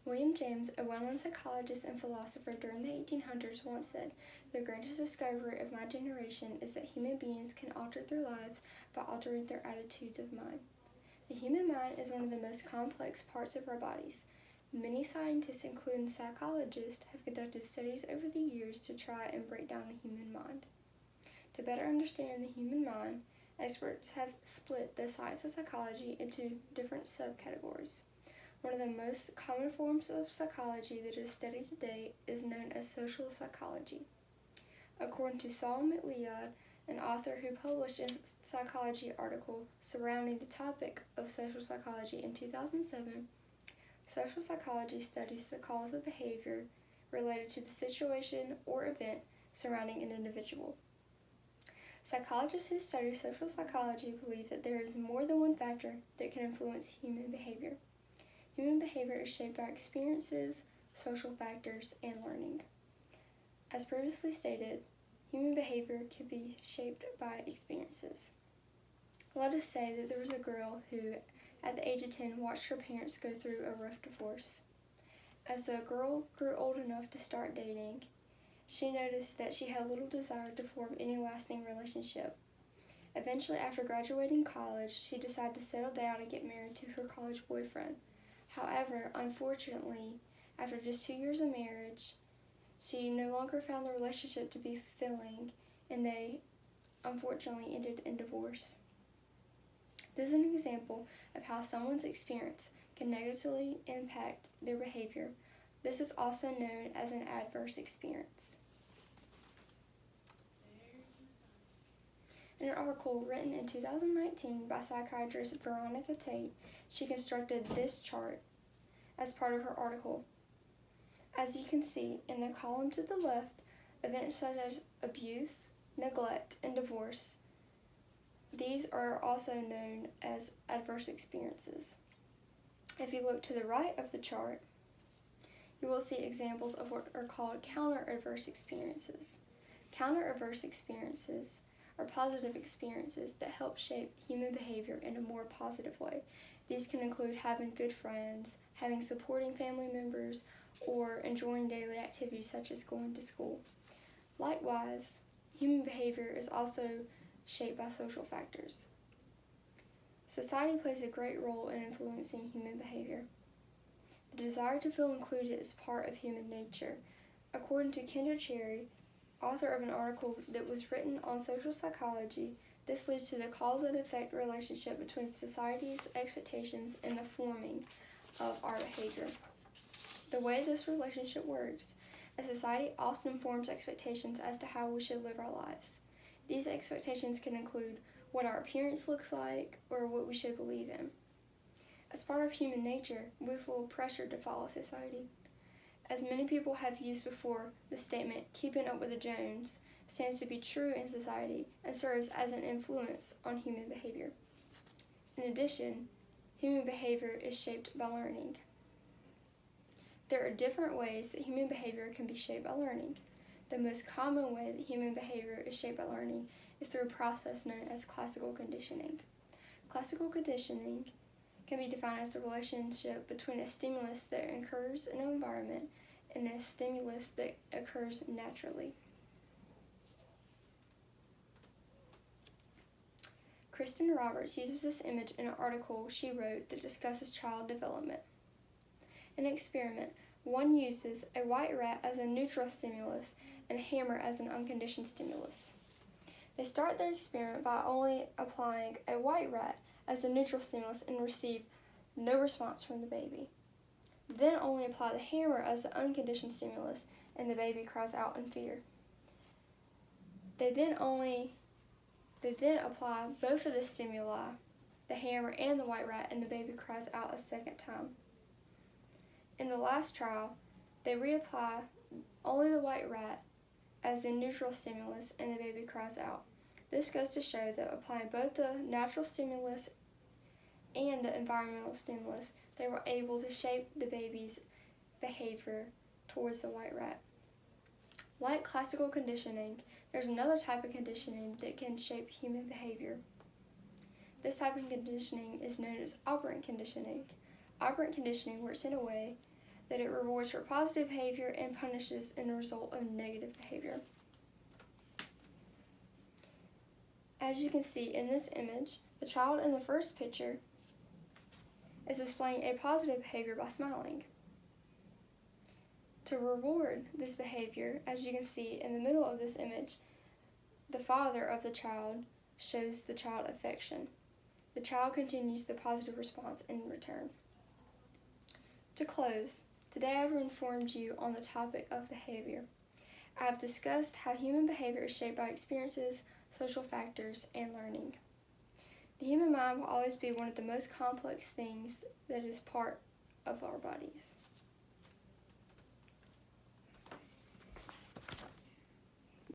William James, a well-known psychologist and philosopher during the 1800s, once said, "The greatest discovery of my generation is that human beings can alter their lives by altering their attitudes of mind." The human mind is one of the most complex parts of our bodies. Many scientists, including psychologists, have conducted studies over the years to try and break down the human mind. To better understand the human mind, experts have split the science of psychology into different subcategories. One of the most common forms of psychology that is studied today is known as social psychology. According to Saul McLeod, an author who published a psychology article surrounding the topic of social psychology in 2007, social psychology studies the cause of behavior related to the situation or event surrounding an individual. Psychologists who study social psychology believe that there is more than one factor that can influence human behavior. Human behavior is shaped by experiences, social factors, and learning. As previously stated, human behavior can be shaped by experiences. Let us say that there was a girl who, at the age of 10, watched her parents go through a rough divorce. As the girl grew old enough to start dating, she noticed that she had little desire to form any lasting relationship. Eventually, after graduating college, she decided to settle down and get married to her college boyfriend. However, unfortunately, after just 2 years of marriage, she no longer found the relationship to be fulfilling, and they unfortunately ended in divorce. This is an example of how someone's experience can negatively impact their behavior. This is also known as an adverse experience. In an article written in 2019 by psychiatrist Veronica Tate, she constructed this chart as part of her article. As you can see in the column to the left, events such as abuse, neglect, and divorce, these are also known as adverse experiences. If you look to the right of the chart, you will see examples of what are called counter-adverse experiences. Counter-adverse experiences are positive experiences that help shape human behavior in a more positive way. These can include having good friends, having supporting family members, or enjoying daily activities such as going to school. Likewise, human behavior is also shaped by social factors. Society plays a great role in influencing human behavior. The desire to feel included is part of human nature. According to Kendra Cherry, author of an article that was written on social psychology, this leads to the cause and effect relationship between society's expectations and the forming of our behavior. The way this relationship works, a society often forms expectations as to how we should live our lives. These expectations can include what our appearance looks like or what we should believe in. As part of human nature, we feel pressured to follow society. As many people have used before, the statement, "keeping up with the Jones," stands to be true in society and serves as an influence on human behavior. In addition, human behavior is shaped by learning. There are different ways that human behavior can be shaped by learning. The most common way that human behavior is shaped by learning is through a process known as classical conditioning. Classical conditioning can be defined as the relationship between a stimulus that occurs in an environment and a stimulus that occurs naturally. Kristen Roberts uses this image in an article she wrote that discusses child development. In an experiment, one uses a white rat as a neutral stimulus and a hammer as an unconditioned stimulus. They start their experiment by only applying a white rat as the neutral stimulus and receive no response from the baby. Then only apply the hammer as the unconditioned stimulus and the baby cries out in fear. They then apply both of the stimuli, the hammer and the white rat, and the baby cries out a second time. In the last trial, they reapply only the white rat as the neutral stimulus and the baby cries out. This goes to show that applying both the natural stimulus and the environmental stimulus, they were able to shape the baby's behavior towards the white rat. Like classical conditioning, there's another type of conditioning that can shape human behavior. This type of conditioning is known as operant conditioning. Operant conditioning works in a way that it rewards for positive behavior and punishes in the result of negative behavior. As you can see in this image, the child in the first picture is displaying a positive behavior by smiling. To reward this behavior, as you can see in the middle of this image, the father of the child shows the child affection. The child continues the positive response in return. To close, today I have informed you on the topic of behavior. I have discussed how human behavior is shaped by experiences, social factors, and learning. The human mind will always be one of the most complex things that is part of our bodies.